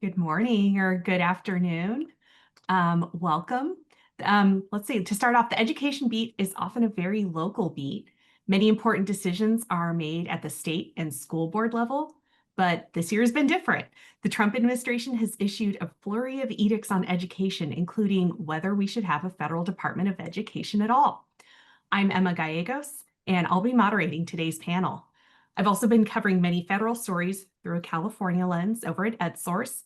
Good morning or good afternoon. Welcome. Let's see, to start off, the education beat is often a very local beat. Many important decisions are made at the state and school board level, but this year has been different. The Trump administration has issued a flurry of edicts on education, including whether we should have a federal Department of Education at all. I'm Emma Gallegos, and I'll be moderating today's panel. I've also been covering many federal stories through a California lens over at EdSource.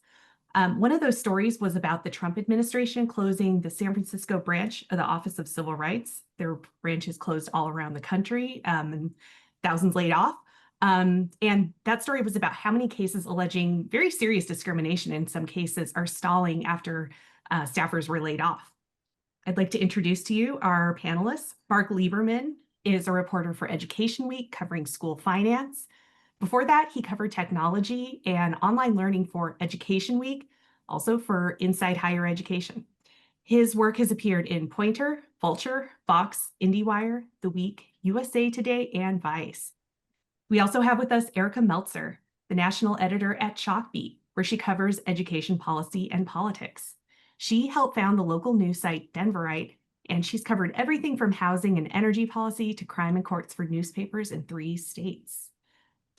One of those stories was about the Trump administration closing the San Francisco branch of the Office of Civil Rights. There were branches closed all around the country and thousands laid off. And that story was about how many cases alleging very serious discrimination in some cases are stalling after staffers were laid off. I'd like to introduce to you our panelists. Mark Lieberman is a reporter for Education Week covering school finance. Before that, he covered technology and online learning for Education Week, also for Inside Higher Education. His work has appeared in Pointer, Vulture, Vox, IndieWire, The Week, USA Today, and Vice. We also have with us Erica Meltzer, the national editor at Chalkbeat, where she covers education policy and politics. She helped found the local news site Denverite, and she's covered everything from housing and energy policy to crime and courts for newspapers in 3 states.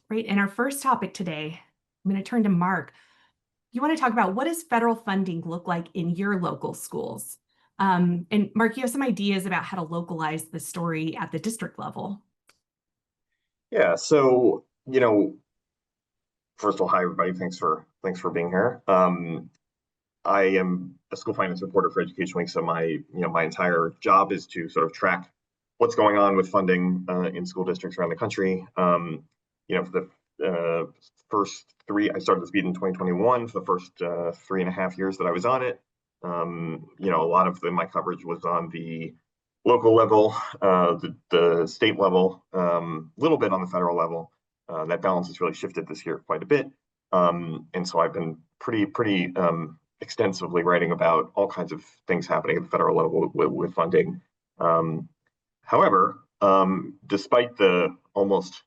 Right, and our first topic today, I'm going to turn to Mark. You want to talk about what does federal funding look like in your local schools? And Mark, you have some ideas about how to localize the story at the district level. Yeah, so first of all, hi everybody. Thanks for being here. I am a school finance reporter for Education Week, so my entire job is to sort of track what's going on with funding in school districts around the country. For the first three, I started this beat in 2021. For the first 3.5 years that I was on it, a lot of my coverage was on the local level, the state level, little bit on the federal level. That balance has really shifted this year quite a bit, and so I've been pretty extensively writing about all kinds of things happening at the federal level with funding. However, despite the almost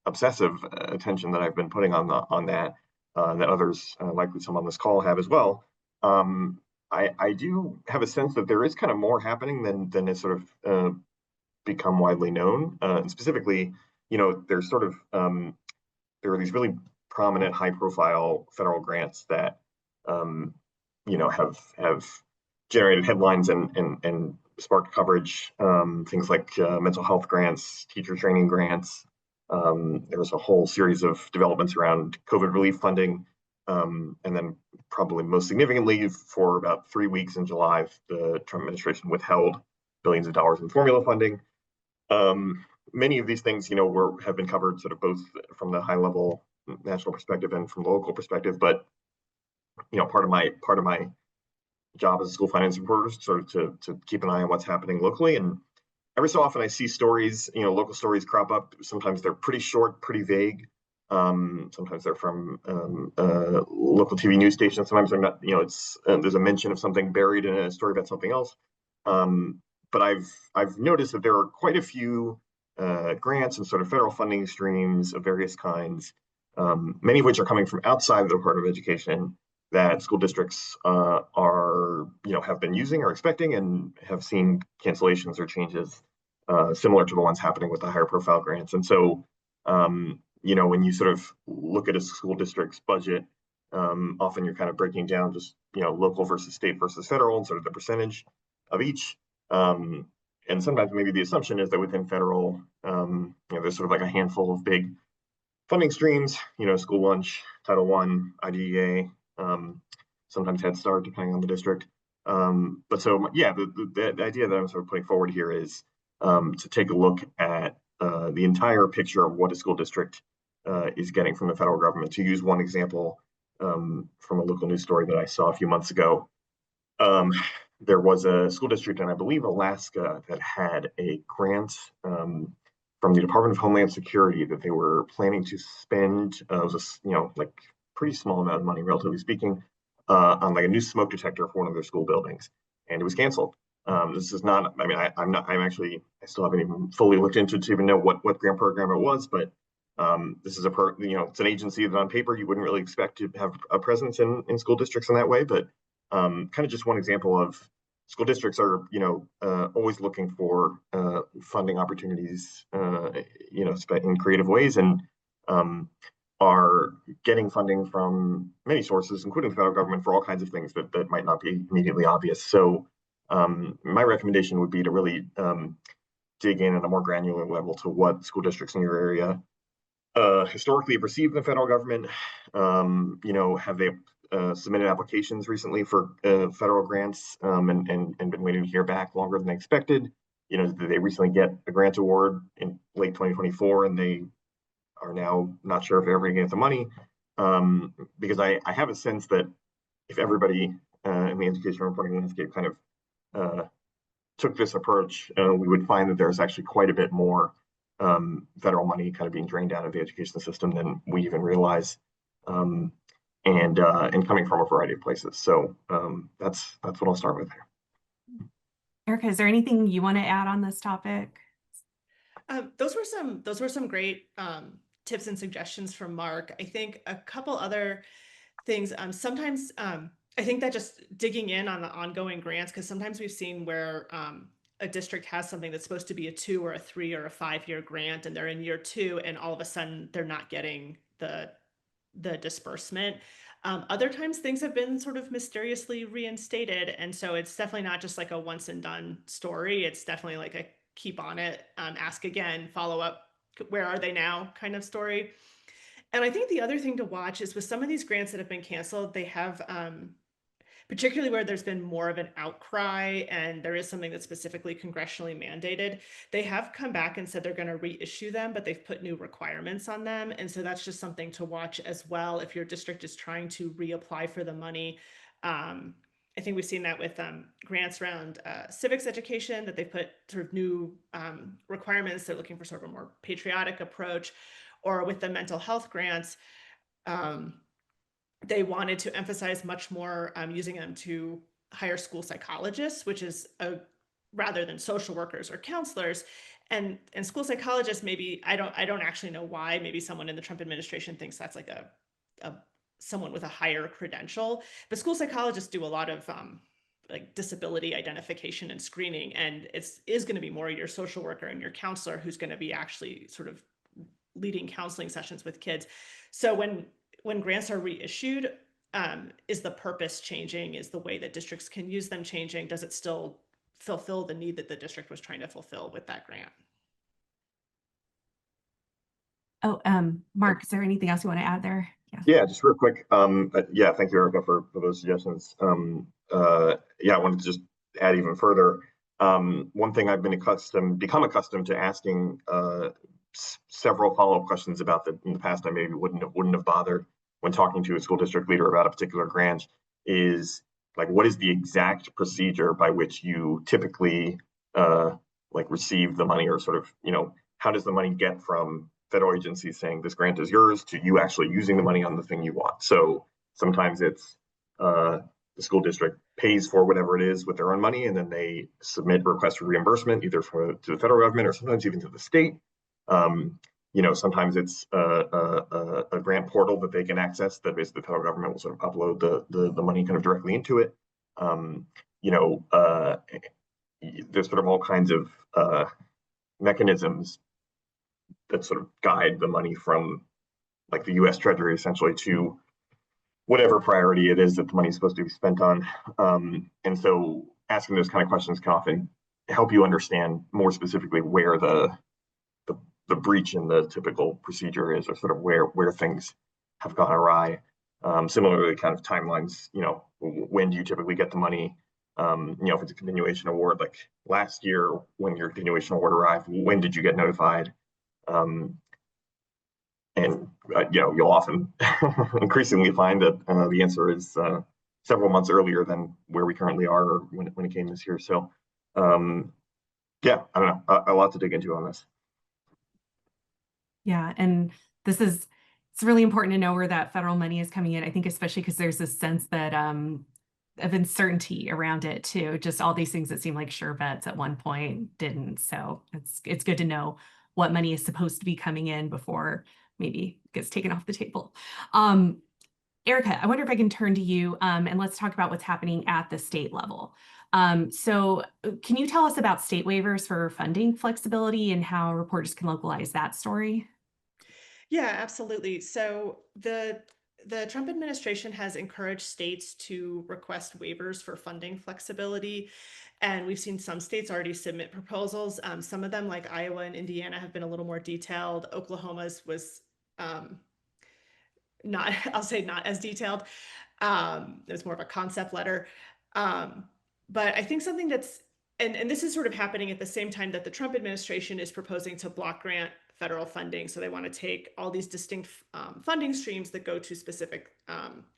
obsessive attention that I've been putting on that others, likely some on this call, have as well, I do have a sense that there is kind of more happening than has sort of become widely known. And specifically, there's sort of there are these really prominent, high-profile federal grants that have generated headlines and sparked coverage. Things like mental health grants, teacher training grants. There was a whole series of developments around COVID relief funding. And then probably most significantly, for about 3 weeks in July, the Trump administration withheld billions of dollars in formula funding. Many of these things, have been covered sort of both from the high level national perspective and from the local perspective. But part of my job as a school finance reporter is sort of to keep an eye on what's happening locally. And every so often I see stories, local stories crop up. Sometimes they're pretty short, pretty vague. Sometimes they're from local TV news stations. Sometimes they're not. There's a mention of something buried in a story about something else. But I've noticed that there are quite a few grants and sort of federal funding streams of various kinds, many of which are coming from outside the Department of Education, that school districts have been using or expecting and have seen cancellations or changes similar to the ones happening with the higher profile grants. And so when you sort of look at a school district's budget, often you're kind of breaking down just local versus state versus federal and sort of the percentage of each. And sometimes maybe the assumption is that within federal, there's sort of like a handful of big funding streams, school lunch, Title I, IDEA, sometimes Head Start, depending on the district. But so, yeah, the idea that I'm sort of putting forward here is to take a look at the entire picture of what a school district is getting from the federal government. To use one example from a local news story that I saw a few months ago, there was a school district in, I believe, Alaska, that had a grant from the Department of Homeland Security that they were planning to spend. It was like pretty small amount of money, relatively speaking, on like a new smoke detector for one of their school buildings, and it was canceled. This is not. I mean, I still haven't even fully looked into it to even know what grant program it was, but This is it's an agency that on paper you wouldn't really expect to have a presence in school districts in that way, but kind of just one example of school districts are, always looking for funding opportunities, in creative ways, and um, are getting funding from many sources, including the federal government, for all kinds of things that might not be immediately obvious. So my recommendation would be to really dig in at a more granular level to what school districts in your area historically received the federal government. Have they submitted applications recently for federal grants, and been waiting to hear back longer than they expected? Did they recently get a grant award in late 2024 and they are now not sure if they're ever going to get the money? Because I have a sense that if everybody in the education reporting landscape kind of took this approach, we would find that there's actually quite a bit more federal money kind of being drained out of the education system than we even realize, and coming from a variety of places. So that's what I'll start with here. Erica, is there anything you want to add on this topic? Those were some great tips and suggestions from Mark. I think a couple other things. Sometimes I think that just digging in on the ongoing grants, because sometimes we've seen where a district has something that's supposed to be a 2 or a 3 or a 5-year grant, and they're in year 2, and all of a sudden they're not getting the disbursement. Other times things have been sort of mysteriously reinstated, and so it's definitely not just like a once and done story. It's definitely like a keep on it, ask again, follow up, where are they now kind of story. And I think the other thing to watch is with some of these grants that have been canceled, they have particularly where there's been more of an outcry and there is something that's specifically congressionally mandated, they have come back and said they're going to reissue them, but they've put new requirements on them. And so that's just something to watch as well if your district is trying to reapply for the money. I think we've seen that with grants around civics education, that they've put sort of new requirements. They're looking for sort of a more patriotic approach, or with the mental health grants, they wanted to emphasize much more using them to hire school psychologists, which is rather than social workers or counselors. And school psychologists, maybe I don't actually know why. Maybe someone in the Trump administration thinks that's like a someone with a higher credential. But school psychologists do a lot of like disability identification and screening, and is going to be more your social worker and your counselor who's going to be actually sort of leading counseling sessions with kids. So when grants are reissued, is the purpose changing? Is the way that districts can use them changing? Does it still fulfill the need that the district was trying to fulfill with that grant? Oh, Mark, is there anything else you want to add there? Yeah, just real quick. Yeah, thank you, Erica, for those suggestions. Yeah, I wanted to just add even further. One thing I've become accustomed to asking several follow-up questions about in the past I maybe wouldn't have bothered when talking to a school district leader about a particular grant is like, what is the exact procedure by which you typically like receive the money, or sort of, how does the money get from federal agencies saying this grant is yours to you actually using the money on the thing you want? So sometimes it's the school district pays for whatever it is with their own money, and then they submit requests for reimbursement either to the federal government or sometimes even to the state. Sometimes it's a grant portal that they can access that basically the federal government will sort of upload the money kind of directly into it. There's sort of all kinds of mechanisms that sort of guide the money from like the U.S. Treasury essentially to whatever priority it is that the money is supposed to be spent on. And so asking those kind of questions can often help you understand more specifically where the breach in the typical procedure is, or sort of where things have gone awry. Similarly, kind of timelines, when do you typically get the money? If it's a continuation award, like last year when your continuation award arrived, when did you get notified? And you'll often increasingly find that the answer is several months earlier than where we currently are, or when it came this year. So yeah, I don't know, a lot to dig into on this. Yeah, and it's really important to know where that federal money is coming in. I think especially because there's this sense that of uncertainty around it too. Just all these things that seem like sure bets at one point didn't. So it's good to know what money is supposed to be coming in before maybe gets taken off the table. Erica, I wonder if I can turn to you and let's talk about what's happening at the state level. Can you tell us about state waivers for funding flexibility and how reporters can localize that story? Yeah, absolutely. So the Trump administration has encouraged states to request waivers for funding flexibility. And we've seen some states already submit proposals. Some of them, like Iowa and Indiana, have been a little more detailed. Oklahoma's was um, not, I'll say not as detailed. It was more of a concept letter. Um, but I think something that's, and this is sort of happening at the same time that the Trump administration is proposing to block grant federal funding. So they want to take all these distinct funding streams that go to specific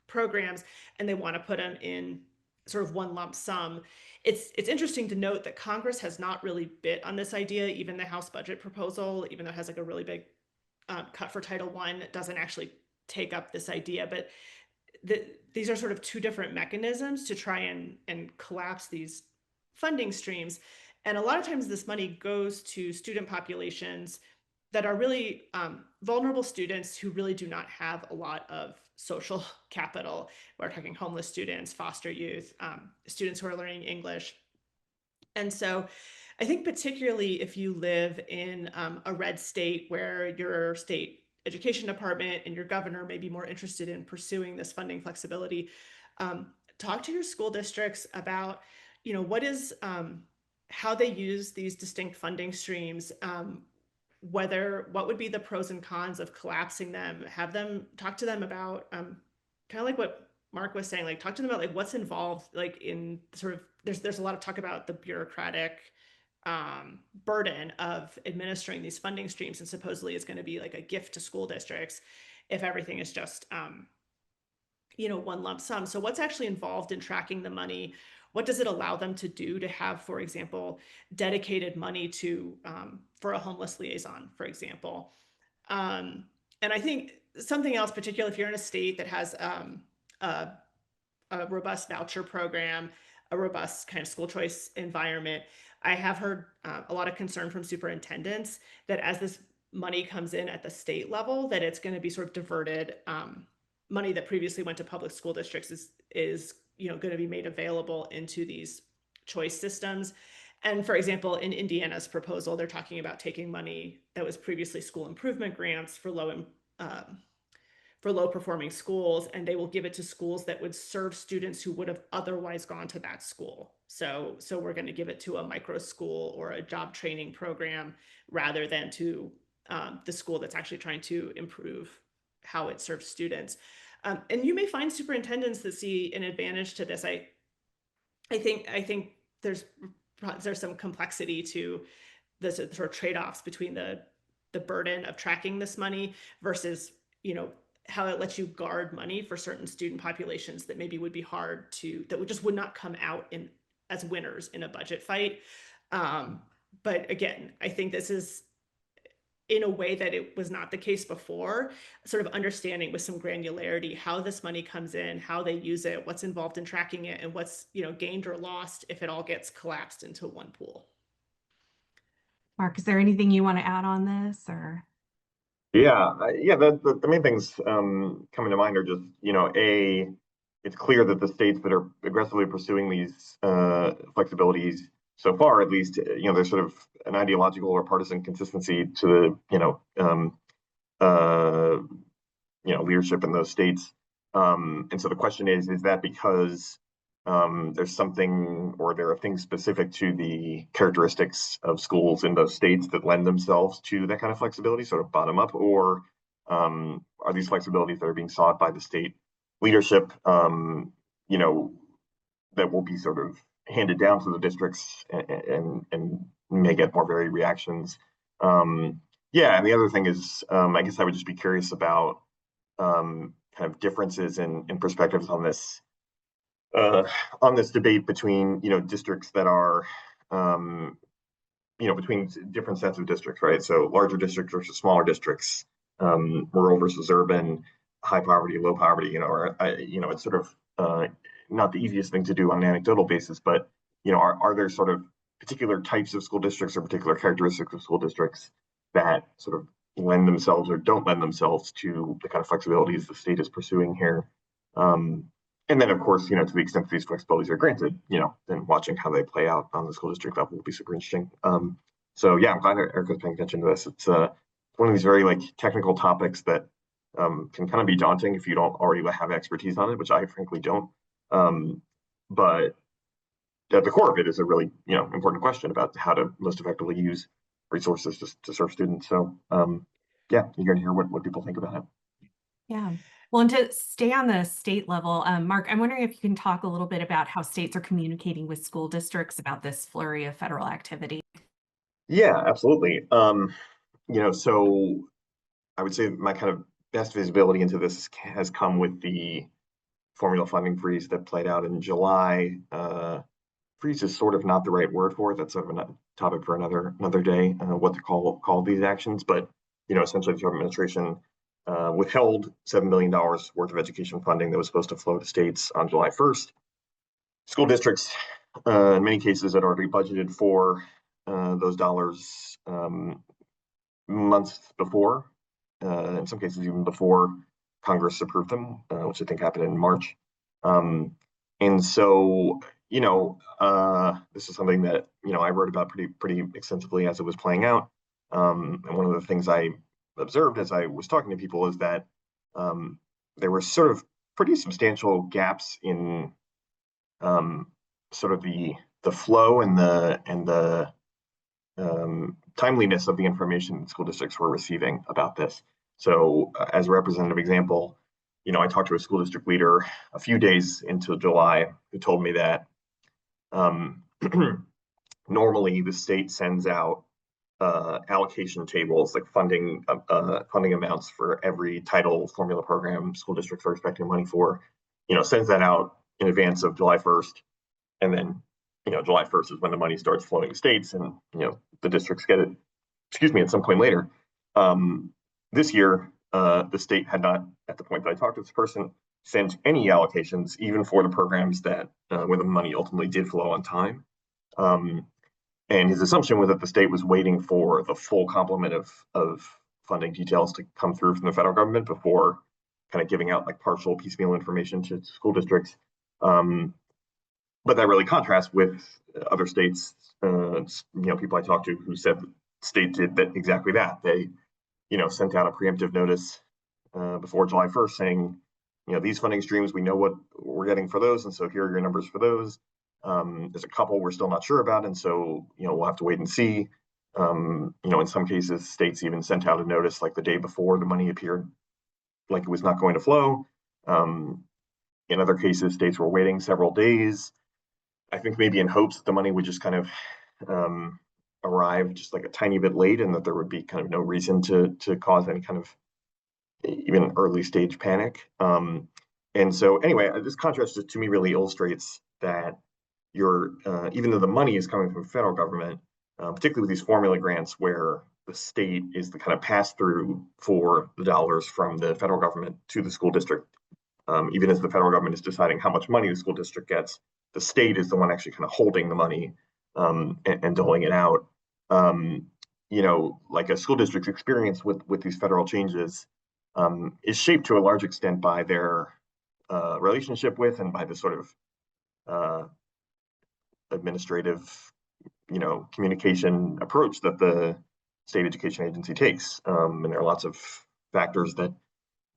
programs, and they want to put them in sort of one lump sum. It's interesting to note that Congress has not really bit on this idea. Even the House budget proposal, even though it has like a really big cut for Title I, doesn't actually take up this idea. But these are sort of two different mechanisms to try and collapse these funding streams. And a lot of times this money goes to student populations that are really vulnerable students who really do not have a lot of social capital. We're talking homeless students, foster youth, students who are learning English. And so I think particularly if you live in a red state where your state education department and your governor may be more interested in pursuing this funding flexibility, talk to your school districts about, what is, how they use these distinct funding streams, what would be the pros and cons of collapsing them, have them talk to them about kind of like what Mark was saying, like talk to them about like what's involved, like in sort of there's a lot of talk about the bureaucratic burden of administering these funding streams, and supposedly it's going to be like a gift to school districts if everything is just one lump sum. So what's actually involved in tracking the money? What does it allow them to do to have, for example, dedicated money to for a homeless liaison, for example? And I think something else, particularly if you're in a state that has a, a robust voucher program, a robust kind of school choice environment, I have heard a lot of concern from superintendents that as this money comes in at the state level, that it's going to be sort of diverted. Money that previously went to public school districts is going to be made available into these choice systems. And for example, in Indiana's proposal, they're talking about taking money that was previously school improvement grants for low performing schools, and they will give it to schools that would serve students who would have otherwise gone to that school. So we're going to give it to a micro school or a job training program rather than to the school that's actually trying to improve how it serves students. And you may find superintendents that see an advantage to this. I think there's some complexity to the sort of trade-offs between the burden of tracking this money versus how it lets you guard money for certain student populations that maybe would be hard to, that would not come out in as winners in a budget fight. But again, I think this is in a way that it was not the case before, sort of understanding with some granularity how this money comes in, how they use it, what's involved in tracking it, and what's gained or lost if it all gets collapsed into one pool. Mark, is there anything you want to add on this or? Yeah, the main things coming to mind are just, it's clear that the states that are aggressively pursuing these flexibilities so far, at least, there's sort of an ideological or partisan consistency to the, leadership in those states. And so the question is that because there's something, or there are things specific to the characteristics of schools in those states that lend themselves to that kind of flexibility, sort of bottom up, or are these flexibilities that are being sought by the state leadership, that will be sort of handed down to the districts and may get more varied reactions. Yeah, and the other thing is, I guess I would just be curious about kind of differences in perspectives on this debate between districts that are between different sets of districts, right? So larger districts versus smaller districts, rural versus urban, high poverty, low poverty. Or it's sort of not the easiest thing to do on an anecdotal basis, but are there sort of particular types of school districts or particular characteristics of school districts that sort of lend themselves or don't lend themselves to the kind of flexibilities the state is pursuing here. And then, of course, to the extent that these flexibilities are granted, then watching how they play out on the school district level will be super interesting. So yeah, I'm glad Erica's paying attention to this. It's one of these very technical topics that can kind of be daunting if you don't already have expertise on it, which I frankly don't. But at the core of it is a really important question about how to most effectively use resources to serve students. So yeah, you're going to hear what people think about it. Yeah. Well, and to stay on the state level, Mark, I'm wondering if you can talk a little bit about how states are communicating with school districts about this flurry of federal activity. Yeah, absolutely. So I would say my kind of best visibility into this has come with the formula funding freeze that played out in July. Freeze is sort of not the right word for it. That's sort of a topic for another day, what to call these actions. But essentially, the Trump administration withheld $7 billion worth of education funding that was supposed to flow to states on July 1st. School districts, in many cases, had already budgeted for those dollars months before, in some cases even before Congress approved them, which I think happened in March. And so, this is something that I wrote about pretty extensively as it was playing out. And one of the things I observed as I was talking to people is that there were sort of pretty substantial gaps in sort of the flow and the timeliness of the information school districts were receiving about this. So as a representative example, I talked to a school district leader a few days into July who told me that normally the state sends out allocation tables, like funding amounts for every title formula program school districts are expecting money for, sends that out in advance of July 1st. And then, July 1st is when the money starts flowing to states and, the districts get it, at some point later. This year, the state had not, at the point that I talked to this person, sent any allocations, even for the programs that where the money ultimately did flow on time. And his assumption was that the state was waiting for the full complement of funding details to come through from the federal government before kind of giving out partial piecemeal information to school districts. But that really contrasts with other states, people I talked to who said the state did exactly that. They, sent out a preemptive notice before July 1st saying, these funding streams, we know what we're getting for those, and so here are your numbers for those. There's a couple we're still not sure about, and so we'll have to wait and see. In some cases, states even sent out a notice the day before the money appeared, like it was not going to flow. In other cases, states were waiting several days. I think maybe in hopes that the money would just kind of arrive just a tiny bit late, and that there would be kind of no reason to cause any kind of even early stage panic. And so anyway, this contrast just to me really illustrates that even though the money is coming from the federal government, particularly with these formula grants where the state is the kind of pass through for the dollars from the federal government to the school district, even as the federal government is deciding how much money the school district gets, the state is the one actually kind of holding the money and doling it out. A school district's experience with these federal changes is shaped to a large extent by their relationship with and by the sort of administrative, communication approach that the state education agency takes. And there are lots of factors that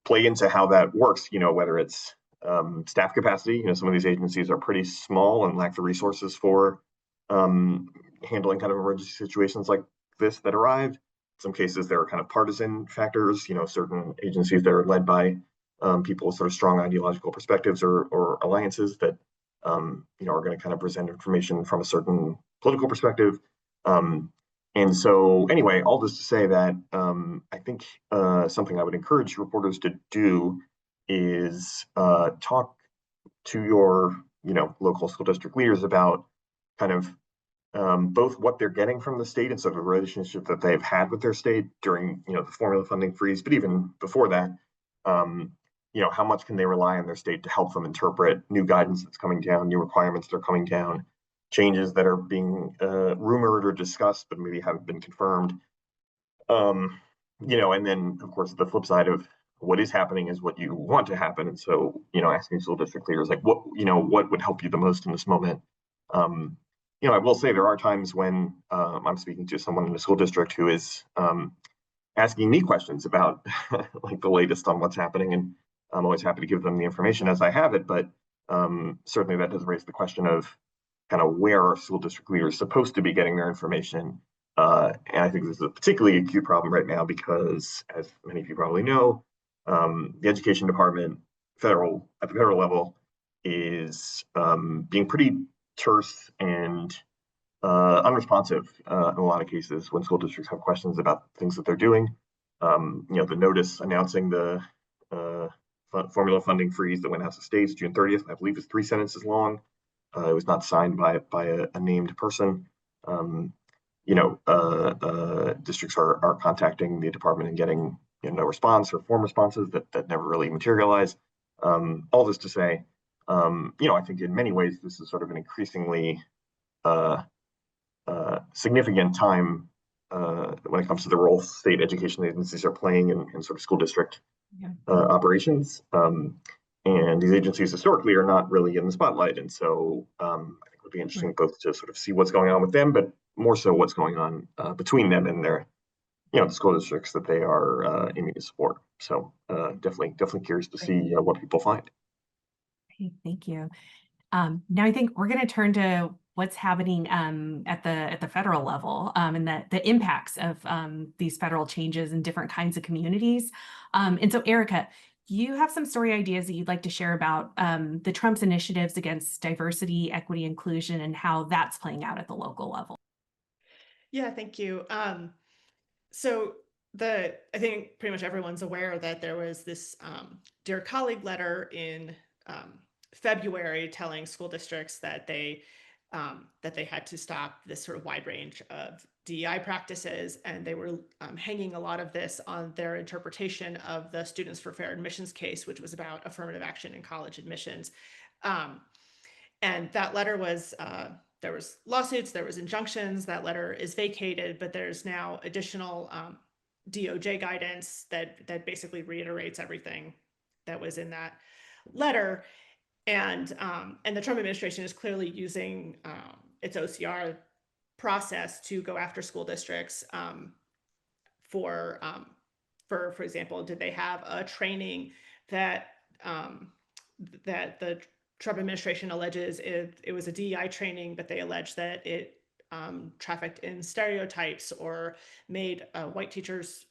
play into how that works, whether it's staff capacity. Some of these agencies are pretty small and lack the resources for handling kind of emergency situations like this that arrived. In some cases, there are kind of partisan factors, certain agencies that are led by people with sort of strong ideological perspectives or alliances that are going to kind of present information from a certain political perspective. And so anyway, all this to say that I think something I would encourage reporters to do is talk to your local school district leaders about kind of both what they're getting from the state and sort of the relationship that they've had with their state during the formula funding freeze, but even before that, how much can they rely on their state to help them interpret new guidance that's coming down, new requirements that are coming down, changes that are being rumored or discussed but maybe haven't been confirmed. and then of course the flip side of what is happening is what you want to happen. And so, asking school district leaders like what would help you the most in this moment. Um, I will say there are times when I'm speaking to someone in the school district who is asking me questions about like the latest on what's happening, and I'm always happy to give them the information as I have it. But certainly that does raise the question of kind of where are school district leaders supposed to be getting their information. And I think this is a particularly acute problem right now because, as many of you probably know, the education department, at the federal level, is being pretty terse and unresponsive in a lot of cases when school districts have questions about things that they're doing. The notice announcing the formula funding freeze that went out to states June 30th, I believe, is 3 sentences long. It was not signed by a named person. Um, Districts are contacting the department and getting no response or form responses that never really materialize. All this to say, I think in many ways this is sort of an increasingly significant time when it comes to the role state education agencies are playing in sort of school district operations. And these agencies historically are not really in the spotlight. And so I think it would be interesting both to sort of see what's going on with them, but more so what's going on between them and their, the school districts that they are aiming to support. So definitely curious to see what people find. Okay, thank you. Now I think we're going to turn to what's happening at the federal level and the impacts of these federal changes in different kinds of communities. And so, Erica, you have some story ideas that you'd like to share about the Trump's initiatives against diversity, equity, inclusion, and how that's playing out at the local level. Yeah, thank you. So I think pretty much everyone's aware that there was this dear colleague letter in February telling school districts that they had to stop this sort of wide range of DEI practices, and they were hanging a lot of this on their interpretation of the Students for Fair Admissions case, which was about affirmative action in college admissions. And that letter was there was lawsuits, there was injunctions. That letter is vacated, but there's now additional DOJ guidance that basically reiterates everything that was in that letter. And the Trump administration is clearly using its OCR process to go after school districts for example, did they have a training that that the Trump administration alleges it was a DEI training, but they allege that it trafficked in stereotypes or made white teachers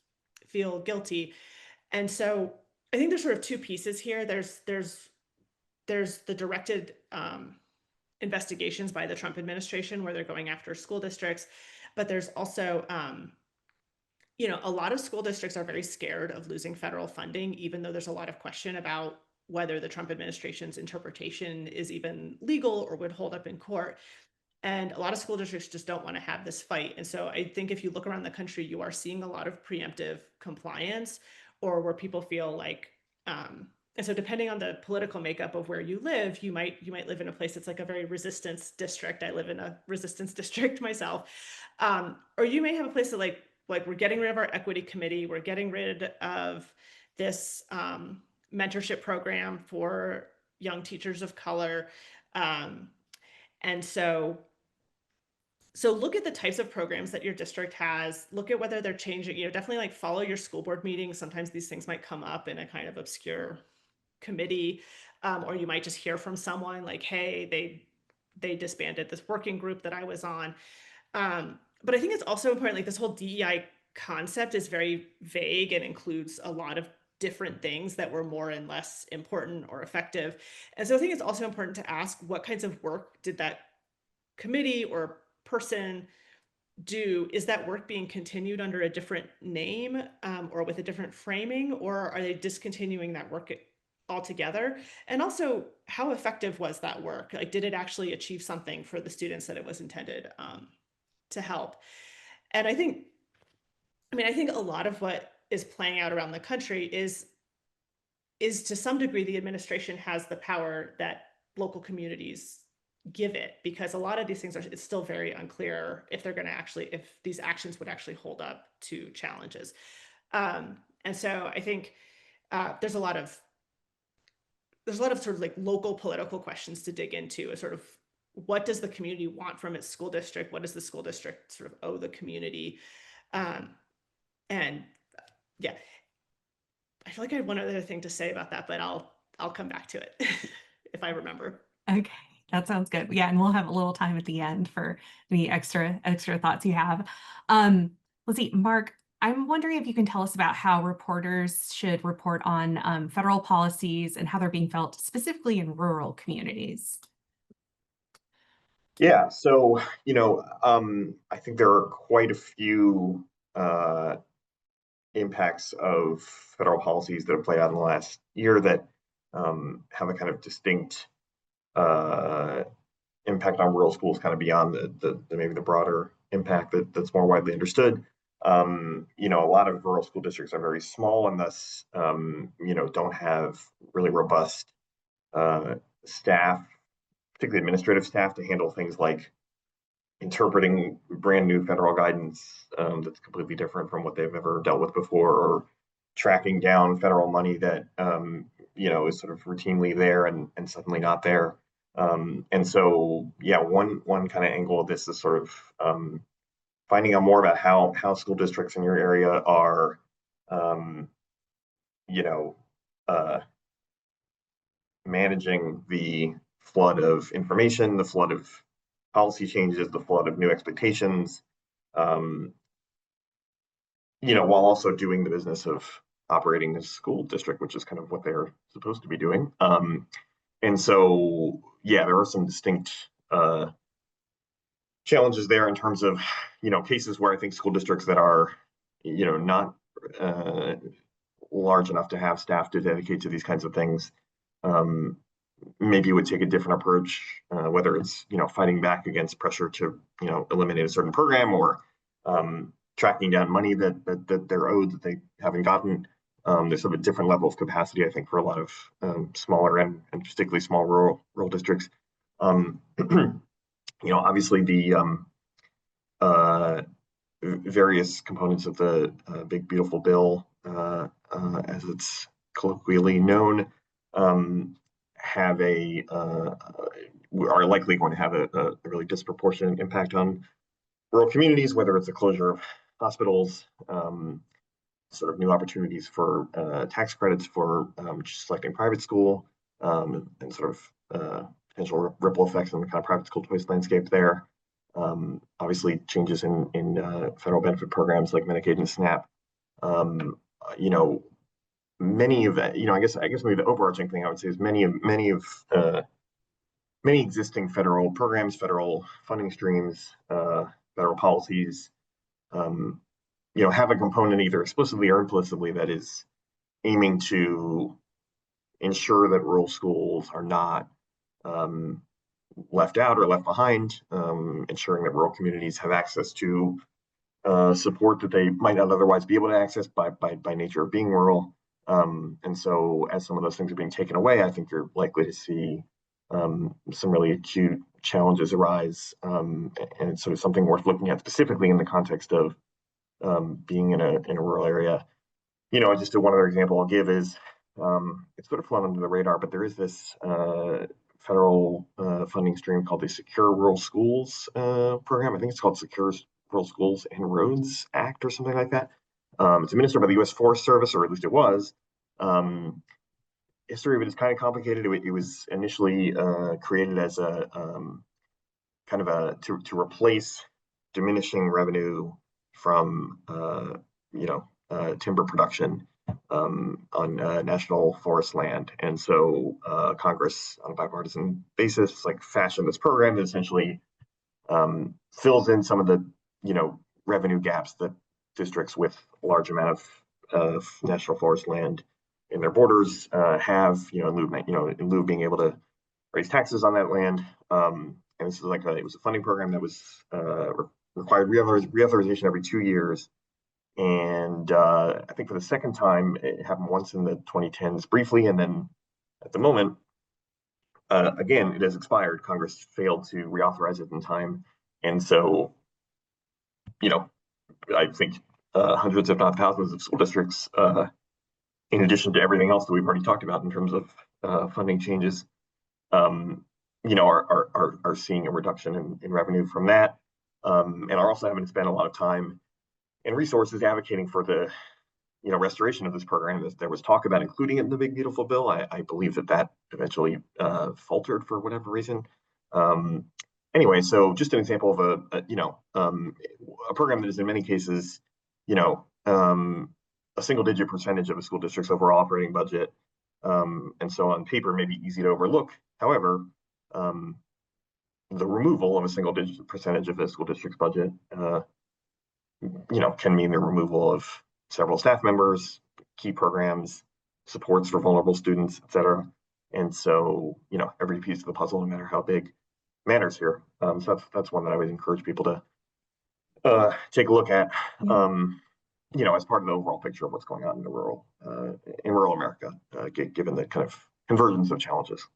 feel guilty. And so I think there's sort of two pieces here. There's the directed investigations by the Trump administration where they're going after school districts, but there's also a lot of school districts are very scared of losing federal funding, even though there's a lot of question about whether the Trump administration's interpretation is even legal or would hold up in court. And a lot of school districts just don't want to have this fight. And so I think if you look around the country, you are seeing a lot of preemptive compliance, or where people feel like, and so depending on the political makeup of where you live, you might live in a place that's like a very resistance district. I live in a resistance district myself. Or you may have a place that like we're getting rid of our equity committee, we're getting rid of this mentorship program for young teachers of color. And so look at the types of programs that your district has, look at whether they're changing, definitely like follow your school board meetings. Sometimes these things might come up in a kind of obscure committee, or you might just hear from someone like, hey, they disbanded this working group that I was on. But I think it's also important, like this whole DEI concept is very vague and includes a lot of different things that were more and less important or effective. And so I think it's also important to ask what kinds of work did that committee or person do? Is that work being continued under a different name or with a different framing, or are they discontinuing that work altogether? And also, how effective was that work? Like, did it actually achieve something for the students that it was intended to help? And I think a lot of what is playing out around the country is to some degree the administration has the power that local communities give it, because a lot of these things it's still very unclear if they're going to if these actions would actually hold up to challenges. And so I think there's a lot of sort of like local political questions to dig into, sort of what does the community want from its school district? What does the school district sort of owe the community? Um, and yeah, I feel like I had one other thing to say about that, but I'll come back to it if I remember. Okay, that sounds good. Yeah, and we'll have a little time at the end for any extra thoughts you have. Let's see, Mark, I'm wondering if you can tell us about how reporters should report on federal policies and how they're being felt specifically in rural communities. Yeah, so I think there are quite a few impacts of federal policies that have played out in the last year that have a kind of distinct impact on rural schools, kind of beyond the maybe the broader impact that's more widely understood. A lot of rural school districts are very small and thus don't have really robust staff, particularly administrative staff, to handle things like interpreting brand new federal guidance that's completely different from what they've ever dealt with before, or tracking down federal money that is sort of routinely there and suddenly not there. And so, yeah, one kind of angle of this is sort of finding out more about how school districts in your area are, um, you know, uh, managing the flood of information, the flood of policy changes, the flood of new expectations, um, while also doing the business of operating a school district, which is kind of what they're supposed to be doing. And so, yeah, there are some distinct challenges there in terms of, cases where I think school districts that are, not large enough to have staff to dedicate to these kinds of things, maybe would take a different approach, whether it's fighting back against pressure to eliminate a certain program, or tracking down money that they're owed that they haven't gotten. There's sort of a different level of capacity, I think, for a lot of smaller and particularly small rural districts. Obviously the various components of the Big Beautiful Bill, as it's colloquially known, have are likely going to have a really disproportionate impact on rural communities, whether it's the closure of hospitals, sort of new opportunities for tax credits for selecting private school, and sort of potential ripple effects on the kind of private school choice landscape there. Obviously, changes in federal benefit programs like Medicaid and SNAP. Many of that, I guess maybe the overarching thing I would say is many existing federal programs, federal funding streams, federal policies, have a component either explicitly or implicitly that is aiming to ensure that rural schools are not left out or left behind, ensuring that rural communities have access to support that they might not otherwise be able to access by nature of being rural. And so as some of those things are being taken away, I think you're likely to see some really acute challenges arise. And it's sort of something worth looking at specifically in the context of being in a rural area. Just one other example I'll give is, it's sort of flown under the radar, but there is this federal funding stream called the Secure Rural Schools program. I think it's called Secure Rural Schools and Roads Act or something like that. It's administered by the U.S. Forest Service, or at least it was. History of it is kind of complicated. It was initially created as a kind of to replace diminishing revenue from timber production on national forest land. And so Congress, on a bipartisan basis, fashioned this program that essentially fills in some of the revenue gaps that districts with a large amount of national forest land in their borders have, in lieu of being able to raise taxes on that land. And this is it was a funding program that was required reauthorization every 2 years. And I think for the second time, it happened once in the 2010s briefly, and then at the moment, again, it has expired. Congress failed to reauthorize it in time. And so, I think hundreds, if not thousands, of school districts, in addition to everything else that we've already talked about in terms of funding changes, um, are seeing a reduction in revenue from that, and are also having to spend a lot of time and resources advocating for the restoration of this program. There was talk about including it in the Big Beautiful Bill. I believe that eventually faltered for whatever reason. Anyway, so just an example of a program that is in many cases, a single-digit percentage of a school district's overall operating budget, and so on paper may be easy to overlook. However, the removal of a single-digit percentage of a school district's budget, can mean the removal of several staff members, key programs, supports for vulnerable students, et cetera. And so, every piece of the puzzle, no matter how big, matters here. So that's one that I would encourage people to take a look at, as part of the overall picture of what's going on in rural America, given the kind of convergence of challenges.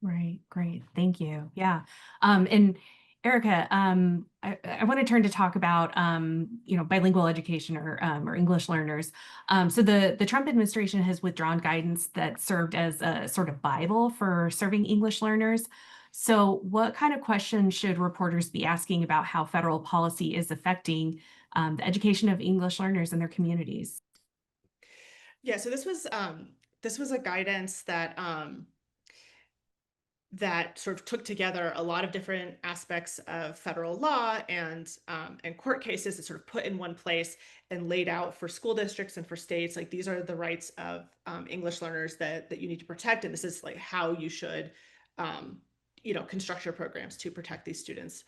Right, great, thank you. Yeah, and Erica, I want to turn to talk about bilingual education or English learners. So the Trump administration has withdrawn guidance that served as a sort of Bible for serving English learners. So what kind of questions should reporters be asking about how federal policy is affecting the education of English learners in their communities? Yeah, so this was a guidance that that sort of took together a lot of different aspects of federal law and court cases that sort of put in one place and laid out for school districts and for states, like, these are the rights of English learners that you need to protect, and this is like how you should construct your programs to protect these students'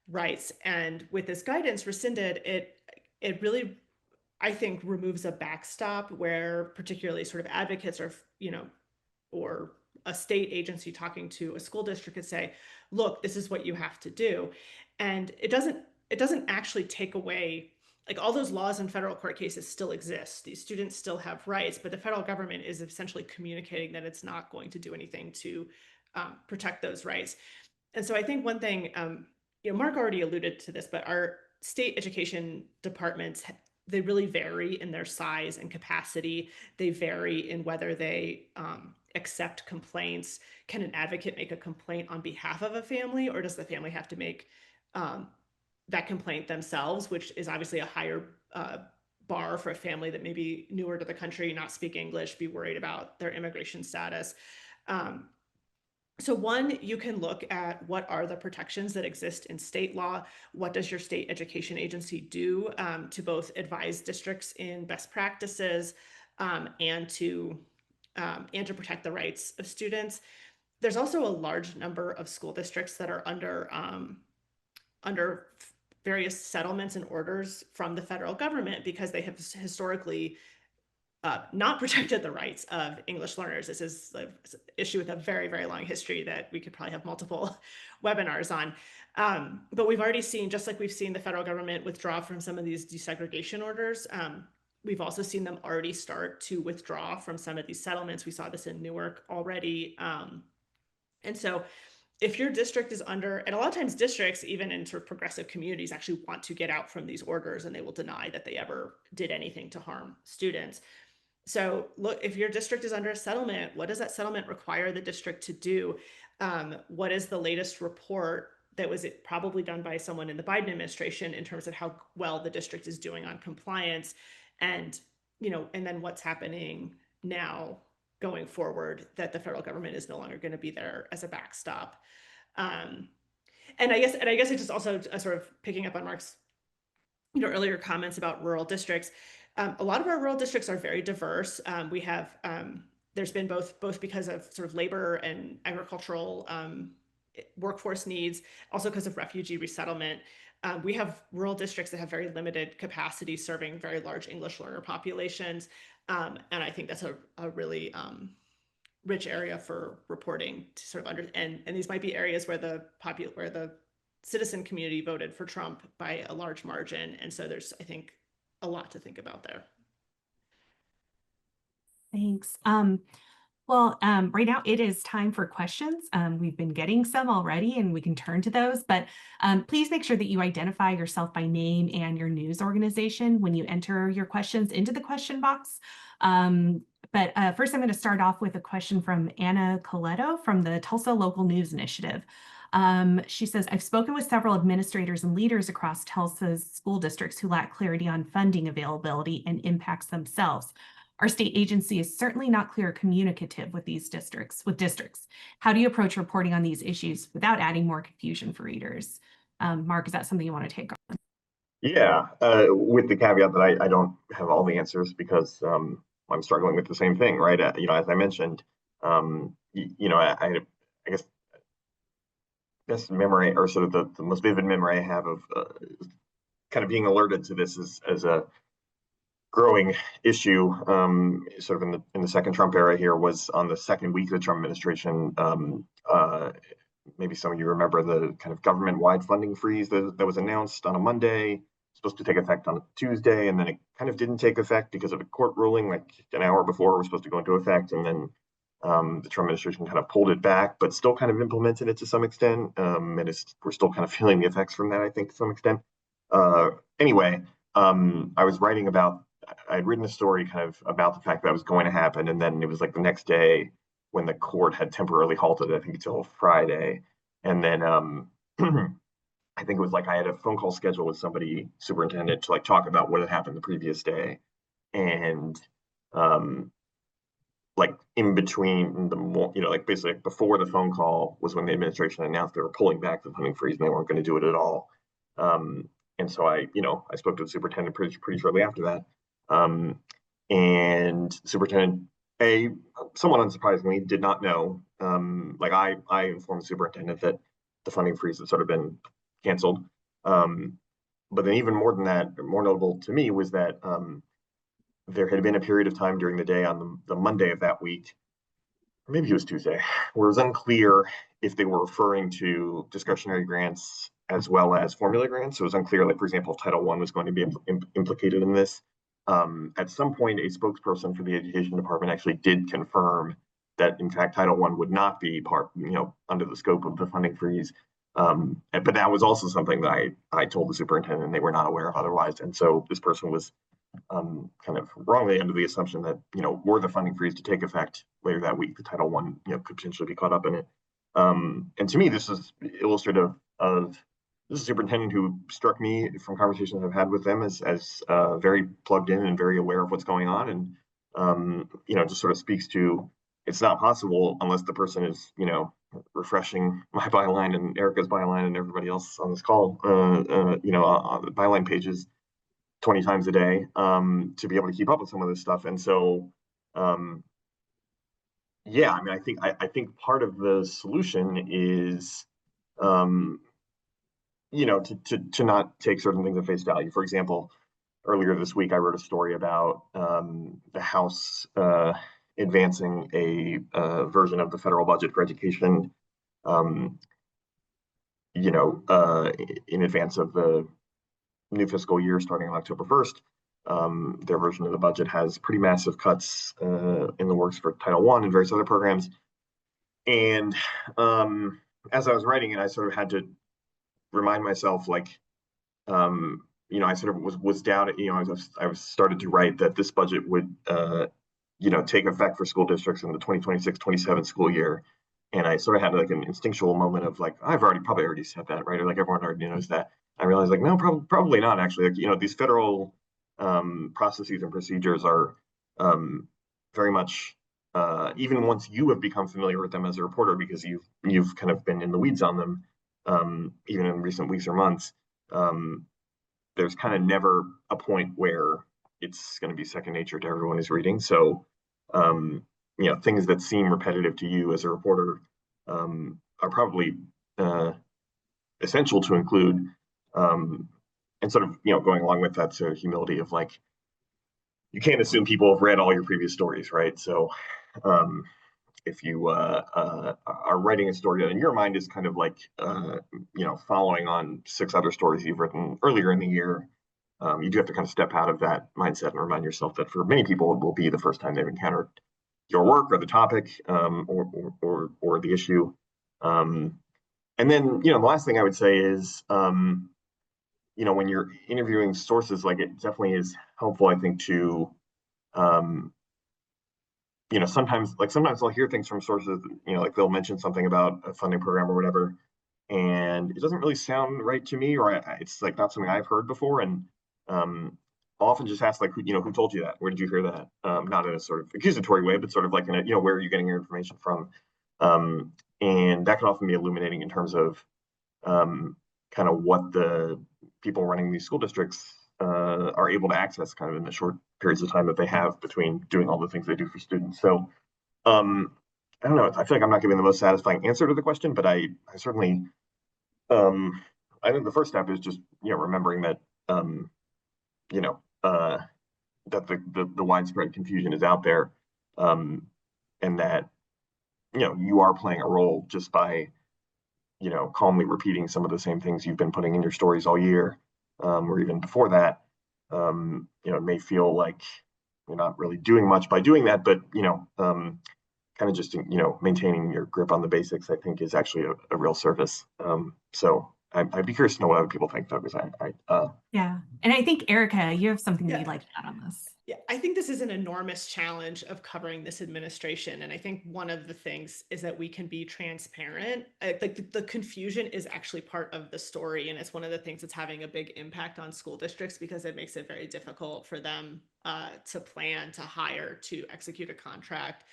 rights. And with this guidance rescinded, it really, I think, removes a backstop where particularly sort of advocates or a state agency talking to a school district could say, look, this is what you have to do. And it doesn't actually take away, like, all those laws in federal court cases still exist. These students still have rights, but the federal government is essentially communicating that it's not going to do anything to protect those rights. And so I think one thing, Mark already alluded to this, but our state education departments, they really vary in their size and capacity. They vary in whether they accept complaints. Can an advocate make a complaint on behalf of a family, or does the family have to make that complaint themselves, which is obviously a higher bar for a family that may be newer to the country, not speak English, be worried about their immigration status. So one, you can look at what are the protections that exist in state law. What does your state education agency do to both advise districts in best practices and to protect the rights of students? There's also a large number of school districts that are under various settlements and orders from the federal government because they have historically not protected the rights of English learners. This is an issue with a very, very long history that we could probably have multiple webinars on. But we've already seen, just like we've seen the federal government withdraw from some of these desegregation orders, we've also seen them already start to withdraw from some of these settlements. We saw this in Newark already. And so if your district is under, and a lot of times districts, even in sort of progressive communities, actually want to get out from these orders, and they will deny that they ever did anything to harm students. So look, if your district is under a settlement, what does that settlement require the district to do? What is the latest report that was probably done by someone in the Biden administration in terms of how well the district is doing on compliance? And, and then what's happening now going forward that the federal government is no longer going to be there as a backstop. And I guess it's just also sort of picking up on Mark's earlier comments about rural districts. A lot of our rural districts are very diverse. We have there's been both because of sort of labor and agricultural workforce needs, also because of refugee resettlement. We have rural districts that have very limited capacity serving very large English learner populations, and I think that's a really rich area for reporting to sort of and these might be areas where the citizen community voted for Trump by a large margin. And so there's, I think, a lot to think about there. Thanks. Well, right now it is time for questions. We've been getting some already and we can turn to those, but please make sure that you identify yourself by name and your news organization when you enter your questions into the question box. But first I'm going to start off with a question from Anna Coletto from the Tulsa Local News Initiative. She says, I've spoken with several administrators and leaders across Tulsa's school districts who lack clarity on funding availability and impacts themselves. Our state agency is certainly not clear or communicative with districts. How do you approach reporting on these issues without adding more confusion for readers? Mark, is that something you want to take on? Yeah, with the caveat that I don't have all the answers because I'm struggling with the same thing, right? As I mentioned, I guess best memory or sort of the most vivid memory I have of kind of being alerted to this as a growing issue, sort of in the second Trump era here, was on the second week of the Trump administration. Maybe some of you remember the kind of government-wide funding freeze that was announced on a Monday, supposed to take effect on a Tuesday, and then it kind of didn't take effect because of a court ruling like an hour before it was supposed to go into effect, and then the Trump administration kind of pulled it back, but still kind of implemented it to some extent, and we're still kind of feeling the effects from that, I think, to some extent. Anyway, I was writing about I'd written a story kind of about the fact that was going to happen, and then it was like the next day when the court had temporarily halted, I think until Friday, and then I think it was like I had a phone call scheduled with somebody, superintendent, to like talk about what had happened the previous day, and like in between like basically before the phone call was when the administration announced they were pulling back the funding freeze and they weren't going to do it at all. And so I spoke to the superintendent pretty shortly after that. And Superintendent A, somewhat unsurprisingly, did not know. Like I informed the superintendent that the funding freeze had sort of been canceled. But then even more than that, more notable to me was that there had been a period of time during the day on the Monday of that week, or maybe it was Tuesday, where it was unclear if they were referring to discretionary grants as well as formula grants. So it was unclear, like, for example, if Title I was going to be implicated in this. At some point, a spokesperson for the education department actually did confirm that, in fact, Title I would not be part, under the scope of the funding freeze. But that was also something that I told the superintendent and they were not aware of otherwise. And so this person was kind of wrongly under the assumption that, were the funding freeze to take effect later that week, the Title I, could potentially be caught up in it. And to me, this is illustrative of this is a superintendent who struck me from conversations I've had with them as very plugged in and very aware of what's going on. And, just sort of speaks to it's not possible unless the person is, refreshing my byline and Erica's byline and everybody else on this call, on the byline pages 20 times a day to be able to keep up with some of this stuff. And so, yeah, I mean, I think part of the solution is, to not take certain things at face value. For example, earlier this week, I wrote a story about the House advancing a version of the federal budget for education, in advance of the new fiscal year starting on October 1st. Their version of the budget has pretty massive cuts in the works for Title I and various other programs. And as I was writing it, I sort of had to remind myself, like, I sort of was doubted, I was started to write that this budget would, take effect for school districts in the 2026-27 school year. And I sort of had like an instinctual moment of like, I've probably already said that, right? Or like everyone already knows that. I realized like, no, probably not actually. Like, these federal processes and procedures are very much, even once you have become familiar with them as a reporter, because you've kind of been in the weeds on them, even in recent weeks or months, there's kind of never a point where it's going to be second nature to everyone who's reading. So, things that seem repetitive to you as a reporter are probably essential to include. And sort of, going along with that sort of humility of like, you can't assume people have read all your previous stories, right? So if you are writing a story that in your mind is kind of like, following on 6 other stories you've written earlier in the year, you do have to kind of step out of that mindset and remind yourself that for many people, it will be the first time they've encountered your work or the topic, or the issue. And then, the last thing I would say is, when you're interviewing sources, like, it definitely is helpful, I think, to, sometimes I'll hear things from sources, like they'll mention something about a funding program or whatever, and it doesn't really sound right to me, or it's like not something I've heard before. And I'll often just ask, like, who told you that? Where did you hear that? Not in a sort of accusatory way, but sort of like in a, where are you getting your information from? And that can often be illuminating in terms of kind of what the people running these school districts are able to access kind of in the short periods of time that they have between doing all the things they do for students. So I don't know. I feel like I'm not giving the most satisfying answer to the question, but I certainly, I think the first step is just, remembering that, you know, uh, that the widespread confusion is out there, and that, you are playing a role just by, calmly repeating some of the same things you've been putting in your stories all year, or even before that. It may feel like you're not really doing much by doing that, but, kind of just, maintaining your grip on the basics, I think, is actually a real service. So I'd be curious to know what other people think, though, because Yeah. And I think, Erica, you have something Yeah. you'd like to add on this. Yeah, I think this is an enormous challenge of covering this administration. And I think one of the things is that we can be transparent. Like the confusion is actually part of the story. And it's one of the things that's having a big impact on school districts, because it makes it very difficult for them to plan, to hire, to execute a contract.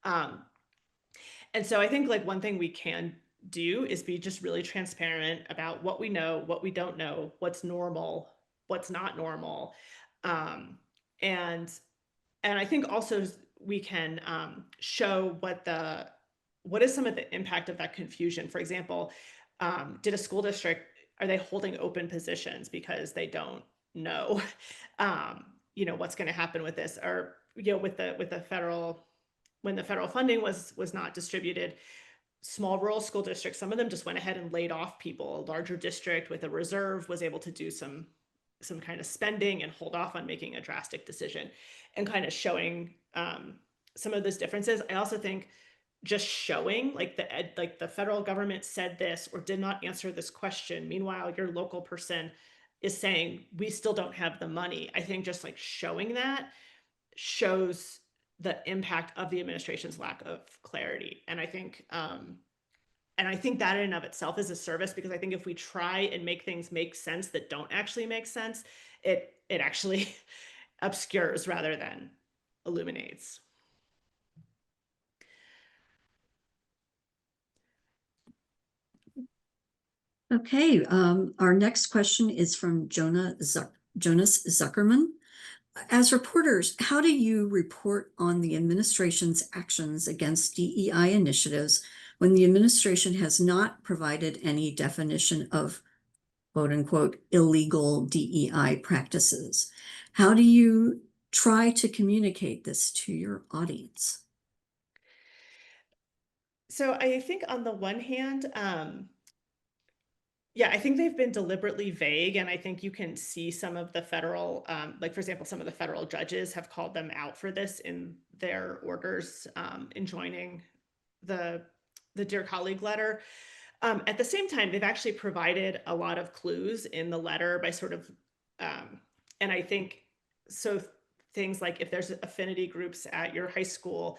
And so I think, like, one thing we can do is be just really transparent about what we know, what we don't know, what's normal, what's not normal. Um, and and I think also we can show what is some of the impact of that confusion. For example, did a school district, are they holding open positions because they don't know, what's going to happen with this, or with the federal, when the federal funding was not distributed, small rural school districts, some of them just went ahead and laid off people. A larger district with a reserve was able to do some kind of spending and hold off on making a drastic decision, and kind of showing some of those differences. I also think just showing, like, the federal government said this or did not answer this question. Meanwhile, your local person is saying we still don't have the money. I think just, like, showing that shows the impact of the administration's lack of clarity. And I think that in and of itself is a service, because I think if we try and make things make sense that don't actually make sense, it actually obscures rather than illuminates. Okay, our next question is from Jonas Zuckerman. As reporters, how do you report on the administration's actions against DEI initiatives when the administration has not provided any definition of quote unquote illegal DEI practices? How do you try to communicate this to your audience? So I think on the one hand, yeah, I think they've been deliberately vague, and I think you can see some of the federal, like, for example, some of the federal judges have called them out for this in their orders enjoining the Dear Colleague letter. At the same time, they've actually provided a lot of clues in the letter by sort of, and I think, so things like if there's affinity groups at your high school,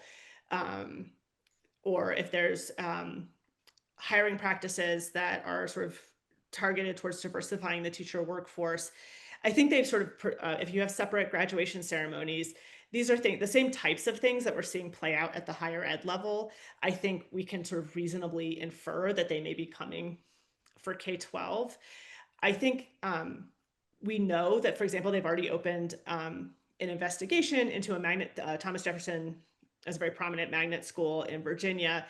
or if there's hiring practices that are sort of targeted towards diversifying the teacher workforce. I think they've sort of, if you have separate graduation ceremonies, these are the same types of things that we're seeing play out at the higher ed level. I think we can sort of reasonably infer that they may be coming for K-12. I think we know that, for example, they've already opened an investigation into a magnet, Thomas Jefferson is a very prominent magnet school in Virginia,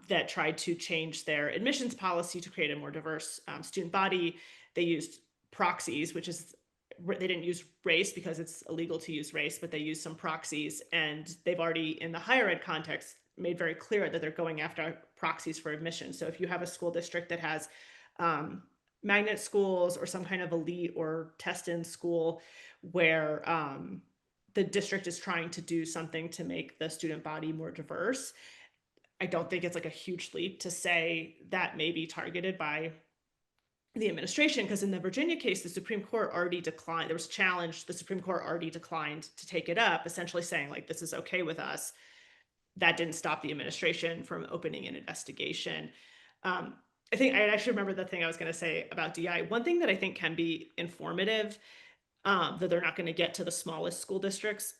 that tried to change their admissions policy to create a more diverse student body. They used proxies, which is, they didn't use race because it's illegal to use race, but they used some proxies. And they've already, in the higher ed context, made very clear that they're going after proxies for admission. So if you have a school district that has magnet schools or some kind of elite or test-in school where the district is trying to do something to make the student body more diverse. I don't think it's like a huge leap to say that may be targeted by the administration, because in the Virginia case, the Supreme Court already declined. There was a challenge. The Supreme Court already declined to take it up, essentially saying like, this is okay with us. That didn't stop the administration from opening an investigation. I think I actually remember the thing I was going to say about DI. One thing that I think can be informative, that they're not going to get to the smallest school districts.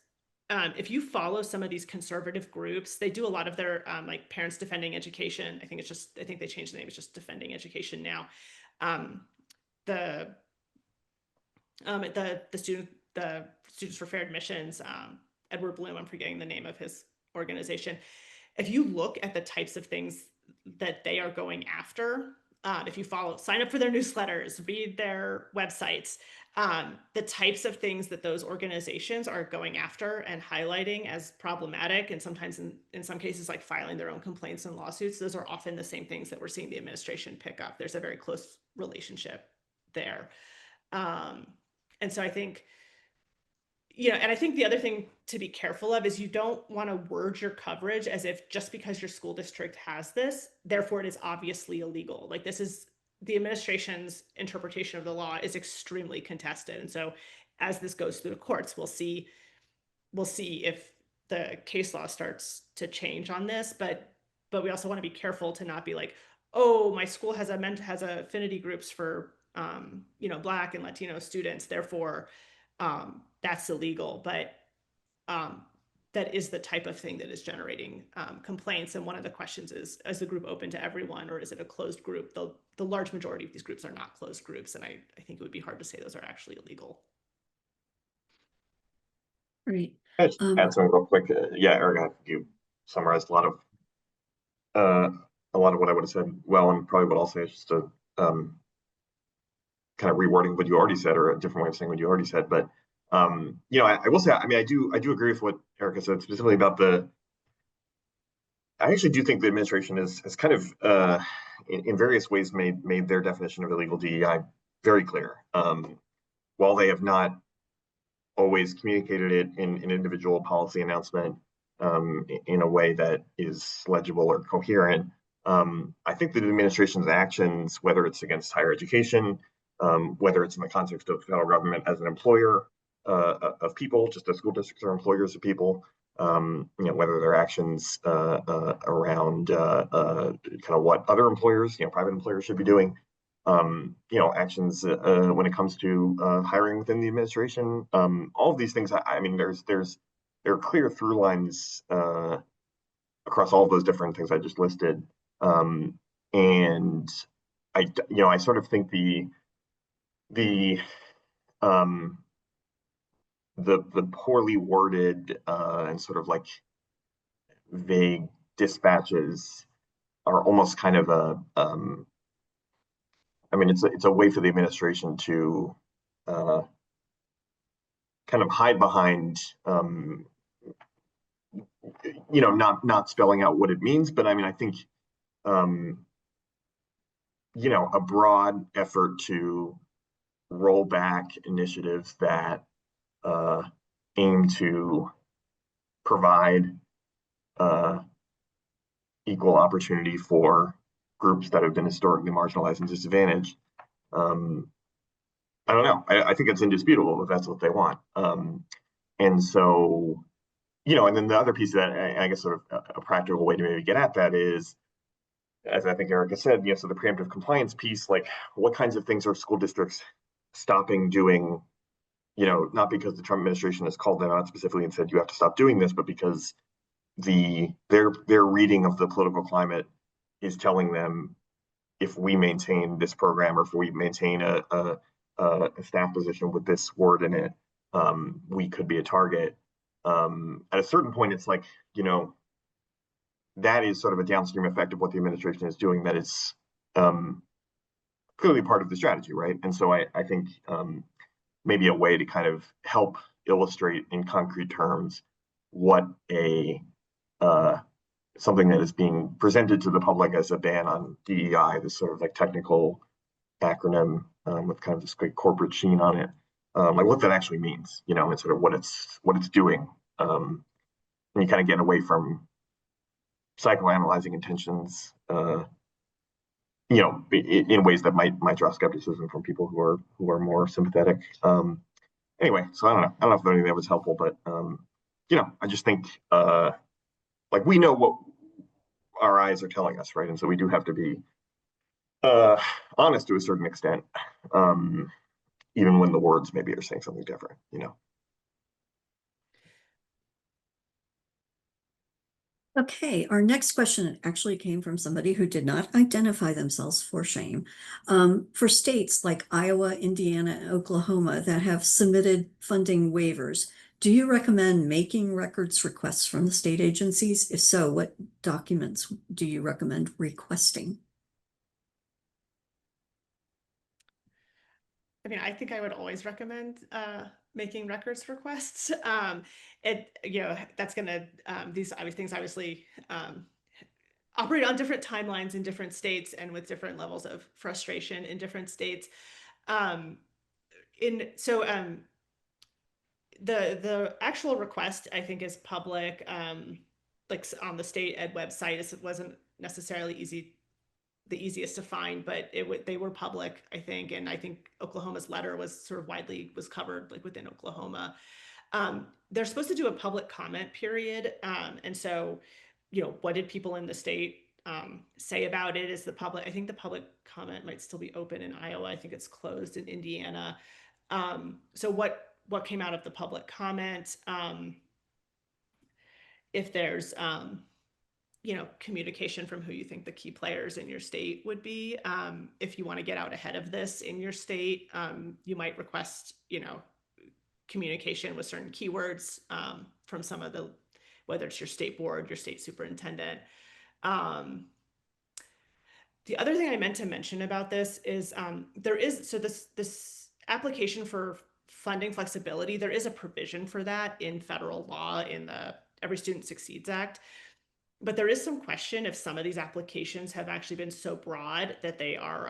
If you follow some of these conservative groups, they do a lot of their like Parents Defending Education. I think they changed the name. It's just Defending Education now. The Students for Fair Admissions, Edward Bloom, I'm forgetting the name of his organization. If you look at the types of things that they are going after, if you sign up for their newsletters, read their websites, the types of things that those organizations are going after and highlighting as problematic, and sometimes in some cases like filing their own complaints and lawsuits, those are often the same things that we're seeing the administration pick up. There's a very close relationship there. And so I think, and I think the other thing to be careful of is you don't want to word your coverage as if just because your school district has this, therefore it is obviously illegal. Like, this is the administration's interpretation of the law is extremely contested. And so as this goes through the courts, we'll see if the case law starts to change on this, but we also want to be careful to not be like, oh, my school has affinity groups for Black and Latino students, therefore that's illegal. But that is the type of thing that is generating complaints. And one of the questions is the group open to everyone, or is it a closed group? The large majority of these groups are not closed groups, and I think it would be hard to say those are actually illegal. Great. I just add something real quick. Yeah, Erica, I think you summarized a lot of what I would have said well, and probably what I'll say is just a kind of rewording what you already said, or a different way of saying what you already said. But I will say, I mean, I do agree with what Erica said, specifically about I actually do think the administration has kind of in various ways made their definition of illegal DEI very clear. While they have not always communicated it in an individual policy announcement in a way that is legible or coherent, I think that the administration's actions, whether it's against higher education, whether it's in the context of the federal government as an employer of people, just as school districts are employers of people, whether their actions around kind of what other employers, private employers should be doing, actions when it comes to hiring within the administration, all of these things. I mean, there are clear through lines across all of those different things I just listed, and I sort of think the poorly worded and sort of like vague dispatches are almost kind of I mean, it's a way for the administration to kind of hide behind, not spelling out what it means. But I mean, I think, a broad effort to roll back initiatives that aim to provide equal opportunity for groups that have been historically marginalized and disadvantaged. I don't know. I think it's indisputable if that's what they want. And so, and then the other piece of that, I guess sort of a practical way to maybe get at that is, as I think Erica said, so the preemptive compliance piece, like what kinds of things are school districts stopping doing, not because the Trump administration has called them out specifically and said you have to stop doing this, but because their reading of the political climate is telling them, if we maintain this program, or if we maintain a staff position with this word in it, we could be a target. At a certain point, it's like, that is sort of a downstream effect of what the administration is doing that is clearly part of the strategy, right? And so I think maybe a way to kind of help illustrate in concrete terms what something that is being presented to the public as a ban on DEI, this sort of like technical acronym with kind of this great corporate sheen on it, like what that actually means, and sort of what it's doing. And you kind of get away from psychoanalyzing intentions, in ways that might draw skepticism from people who are more sympathetic. Anyway, so I don't know if any of that was helpful, but I just think like we know what our eyes are telling us, right? And so we do have to be honest to a certain extent, even when the words maybe are saying something different. Okay, our next question actually came from somebody who did not identify themselves, for shame. For states like Iowa, Indiana, and Oklahoma that have submitted funding waivers, do you recommend making records requests from the state agencies? If so, what documents do you recommend requesting? I mean, I think I would always recommend making records requests. That's gonna these things obviously operate on different timelines in different states and with different levels of frustration in different states. The actual request I think is public, like on the state ed website. It wasn't necessarily the easiest to find, but they were public, I think, and I think Oklahoma's letter was sort of was covered like within Oklahoma. They're supposed to do a public comment period, and so what did people in the state say about it? Is the public? I think the public comment might still be open in Iowa. I think it's closed in Indiana. So what came out of the public comment? If there's communication from who you think the key players in your state would be. If you want to get out ahead of this in your state, you might request, communication with certain keywords from some of whether it's your state board, your state superintendent. The other thing I meant to mention about this is this application for funding flexibility, there is a provision for that in federal law in the Every Student Succeeds Act. But there is some question if some of these applications have actually been so broad that they are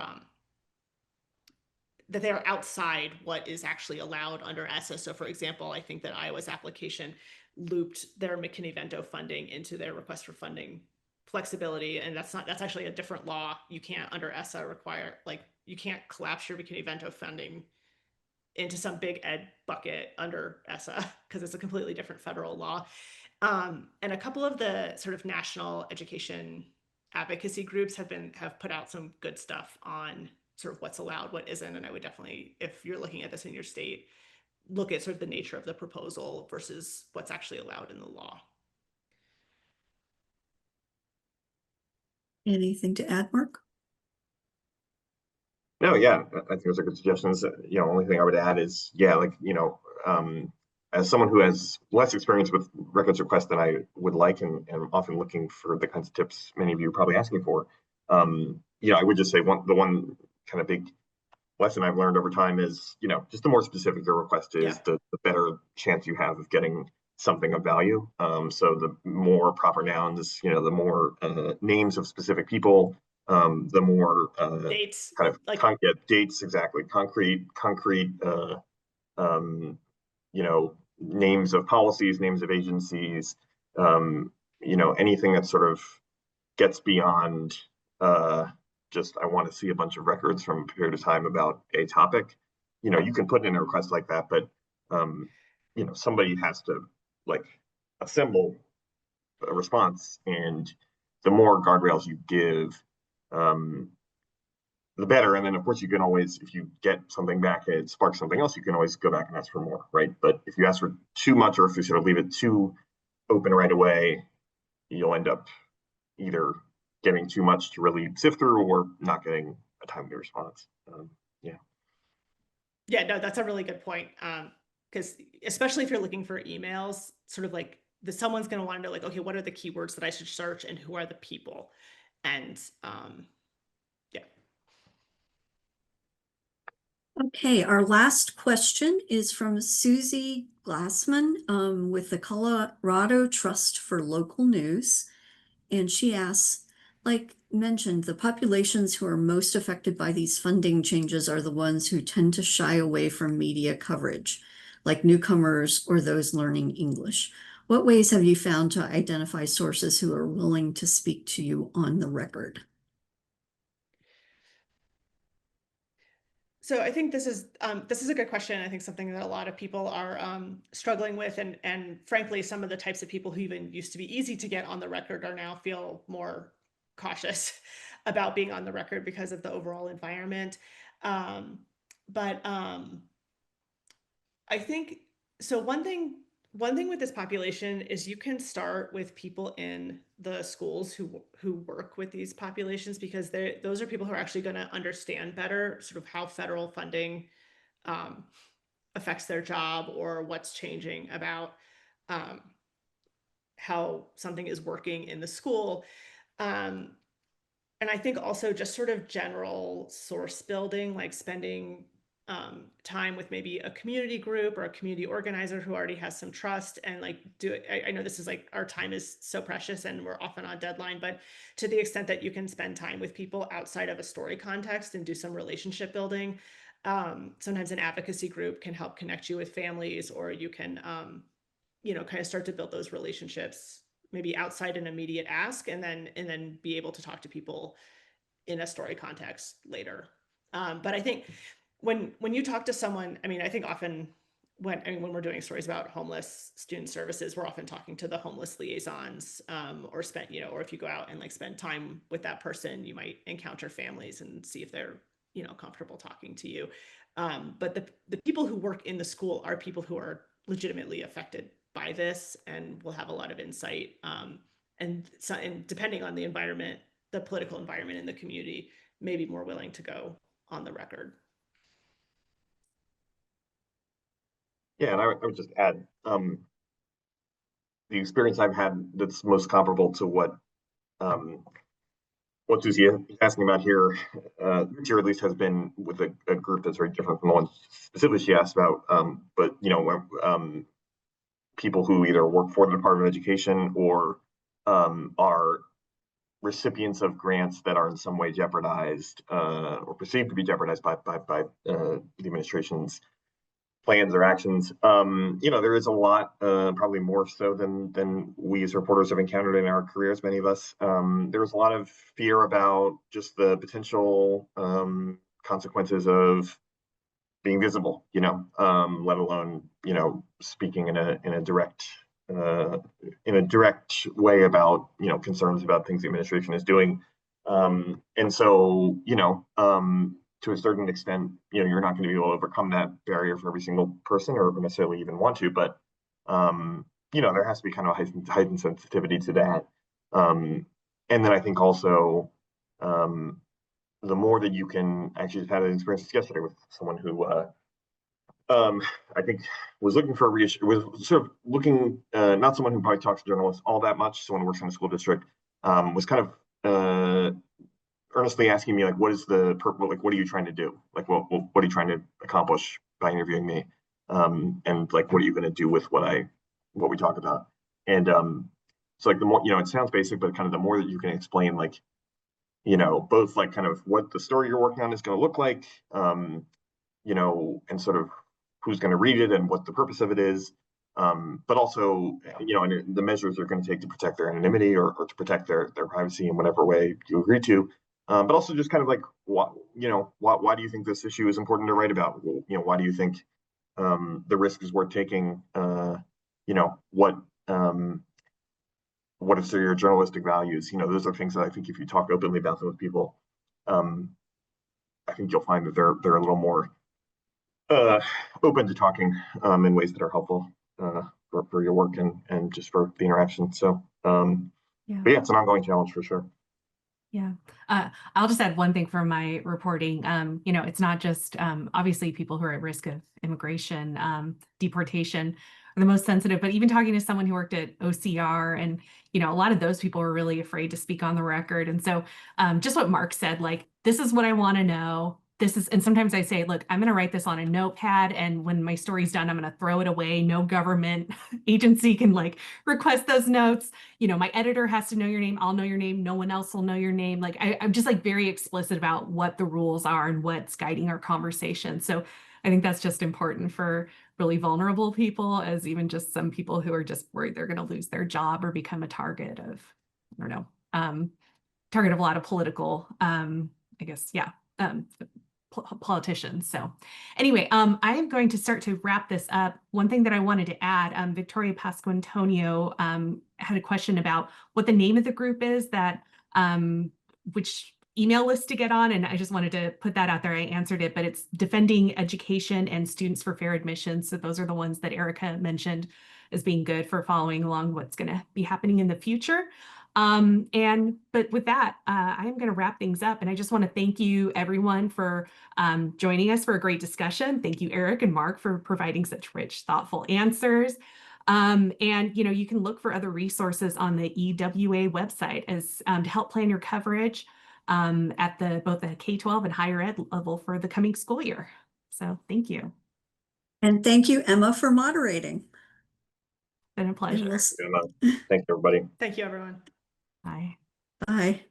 outside what is actually allowed under ESSA. So for example, I think that Iowa's application looped their McKinney-Vento funding into their request for funding flexibility. And that's actually a different law. You can't under ESSA you can't collapse your McKinney-Vento funding into some big ed bucket under ESSA because it's a completely different federal law. And a couple of the sort of national education advocacy groups have put out some good stuff on sort of what's allowed, what isn't. And I would definitely, if you're looking at this in your state, look at sort of the nature of the proposal versus what's actually allowed in the law. Anything to add, Mark? No, yeah, I think those are good suggestions. Only thing I would add is, as someone who has less experience with records requests than I would like, and often looking for the kinds of tips many of you are probably asking for, I would just say the one kind of big lesson I've learned over time is, just the more specific your request is, the better chance you have of getting something of value. So the more proper nouns, the more names of specific people, the more dates, kind of dates, exactly, concrete, names of policies, names of agencies, anything that sort of gets beyond just I want to see a bunch of records from a period of time about a topic. You can put in a request like that, but somebody has to assemble a response, and the more guardrails you give, the better. And then of course you can always, if you get something back, it sparks something else, you can always go back and ask for more, right? But if you ask for too much, or if you sort of leave it too open right away, you'll end up either getting too much to really sift through or not getting a timely response. Yeah, no, that's a really good point. Because especially if you're looking for emails, sort of like someone's going to want to know, okay, what are the keywords that I should search and who are the people? And yeah. Okay, our last question is from Susie Glassman with the Colorado Trust for Local News. And she asks, Like mentioned, the populations who are most affected by these funding changes are the ones who tend to shy away from media coverage, like newcomers or those learning English. What ways have you found to identify sources who are willing to speak to you on the record? So I think this is a good question. I think something that a lot of people are struggling with, and frankly, some of the types of people who even used to be easy to get on the record are now feel more cautious about being on the record because of the overall environment. But I think so. One thing with this population is you can start with people in the schools who work with these populations, because those are people who are actually going to understand better sort of how federal funding um, affects their job, or what's changing about um, how something is working in the school. Um, and I think also just sort of general source building, like spending time with maybe a community group or a community organizer who already has some trust, and like do it. I know this is like, our time is so precious and we're often on deadline, but to the extent that you can spend time with people outside of a story context and do some relationship building, sometimes an advocacy group can help connect you with families, or you can kind of start to build those relationships maybe outside an immediate ask, and then be able to talk to people in a story context later. But I think when you talk to someone, I mean, I think often when we're doing stories about homeless student services, we're often talking to the homeless liaisons, or or if you go out and like spend time with that person, you might encounter families and see if they're comfortable talking to you. But the people who work in the school are people who are legitimately affected by this and will have a lot of insight. And depending on the environment, the political environment in the community, may be more willing to go on the record. Yeah, and I would just add, the experience I've had that's most comparable to um, what Susie is asking about here, this year at least, has been with a group that's very different from the one specifically she asked about. But people who either work for the Department of Education or are recipients of grants that are in some way jeopardized, or perceived to be jeopardized by the administration's plans or actions. There is a lot, probably more so than we as reporters have encountered in our careers, many of us. There's a lot of fear about just the potential consequences of being visible, let alone, speaking in a direct way about, concerns about things the administration is doing. And so, to a certain extent, you're not going to be able to overcome that barrier for every single person, or necessarily even want to, but there has to be kind of a heightened sensitivity to that. And then I think also, the more that you can actually, had an experience yesterday with someone who I think was looking for was sort of looking, not someone who probably talks to journalists all that much, someone who works in a school district, was kind of earnestly asking me, like, what is the purpose, like, what are you trying to do? Like, what are you trying to accomplish by interviewing me? And like, what are you going to do with what we talk about? And so like the more, it sounds basic, but kind of the more that you can explain, like, both like kind of what the story you're working on is going to look like, and sort of who's going to read it and what the purpose of it is, but also, and the measures they're going to take to protect their anonymity, or to protect their privacy in whatever way you agree to. But also just kind of like, why do you think this issue is important to write about? Why do you think the risk is worth taking? What if they're your journalistic values? Those are things that I think if you talk openly about them with people, I think you'll find that they're a little more open to talking in ways that are helpful for your work and just for the interaction. So, Yeah. but yeah, it's an ongoing challenge for sure. Yeah. I'll just add one thing from my reporting. It's not just obviously people who are at risk of immigration, deportation are the most sensitive, but even talking to someone who worked at OCR, and, a lot of those people were really afraid to speak on the record. And so just what Mark said, like, this is what I want to know. this is, and sometimes I say, look, I'm going to write this on a notepad, and when my story's done, I'm going to throw it away. No government agency can like request those notes. You know, my editor has to know your name. I'll know your name. No one else will know your name. Like I'm just like very explicit about what the rules are and what's guiding our conversation. So I think that's just important for really vulnerable people, as even just some people who are just worried they're going to lose their job or become a target of, I don't know, target of a lot of political, I guess, yeah, politicians. So anyway, I am going to start to wrap this up. One thing that I wanted to add, Victoria Pasquantonio had a question about what the name of the group is, that which email list to get on, and I just wanted to put that out there. I answered it, but it's Defending Education and Students for Fair Admissions. So those are the ones that Erica mentioned as being good for following along what's going to be happening in the future. But with that, I am going to wrap things up, and I just want to thank you everyone for joining us for a great discussion. Thank you, Eric and Mark, for providing such rich, thoughtful answers. And you know, you can look for other resources on the EWA website as to help plan your coverage at both the K-12 and higher ed level for the coming school year. So thank you. And thank you, Emma, for moderating. It's been a pleasure. Thank you, everybody. Thank you, everyone. Bye. Bye.